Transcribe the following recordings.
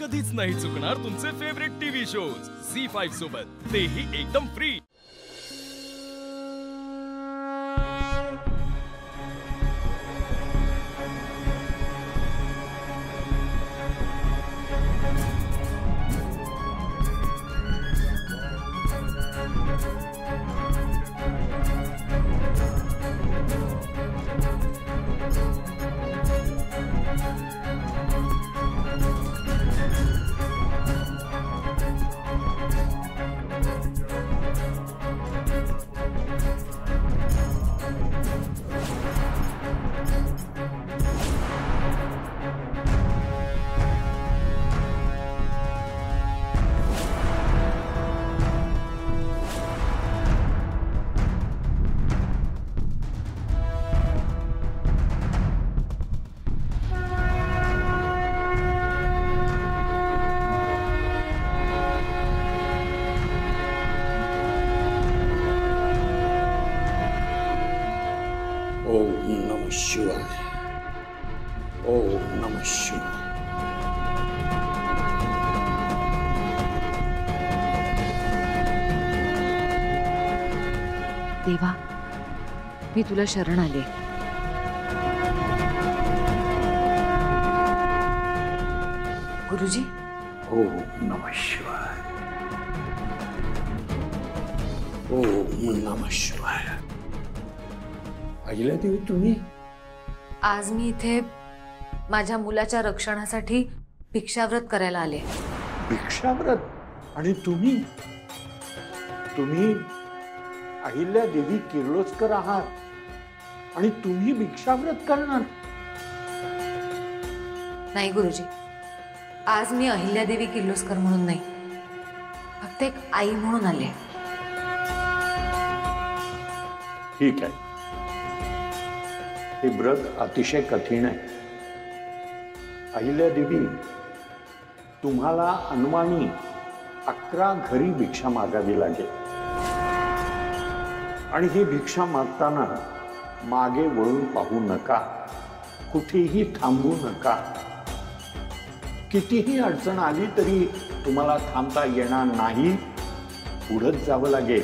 कधीच नाही चुकणार तुमचे फेवरेट टीव्ही शोज झी5 सोबत, तेही एकदम फ्री। ओम नमः शिवाय। ओम नमः शिवाय। देवा, मी तुला शरण आले। गुरुजी। ओम नमः शिवाय। ओम नमः शिवाय। अहिल्यादेवी, तुम्ही? आज मी इथे माझ्या मुलाच्या रक्षणासाठी भिक्षाव्रत करायला आले। भिक्षाव्रत? आणि तुम्ही अहिल्यादेवी किर्लोस्कर आहात आणि तुम्ही भिक्षाव्रत करणार? नाही गुरुजी, आज मी अहिल्यादेवी किर्लोस्कर म्हणून नाही, फक्त एक आई म्हणून आले। ठीक आहे, हे व्रत अतिशय कठीण आहे। अहिल्यादेवी, तुम्हाला अनुमानी 11 घरी भिक्षा मागावी लागेल आणि ही भिक्षा मागताना मागे वळून पाहू नका, कुठेही थांबू नका। कितीही अडचण आली तरी तुम्हाला थांबता येणार नाही, पुढेच जावं लागेल।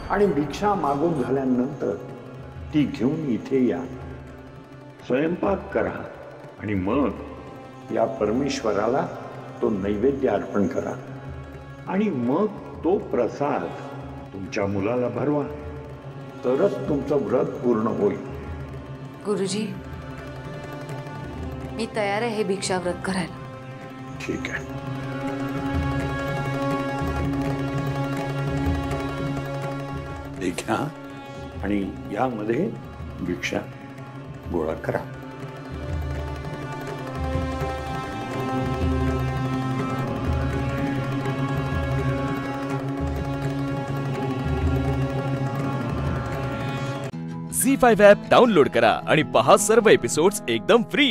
आणि भिक्षा मागून झाल्यानंतर ती घेऊन इथे या, स्वयंपाक करा आणि मग या परमेश्वराला तो नैवेद्य अर्पण करा आणि मग तो प्रसाद तुमच्या मुलाला भरवा, तरच तुमचं व्रत पूर्ण होईल। गुरुजी, मी तयार आहे हे भिक्षाव्रत करायला। ठीक आहे, हे घ्या आणि यामध्ये भिक्षा गोळा करा। झी5 ॲप डाउनलोड करा आणि पहा सर्व एपिसोड्स एकदम फ्री।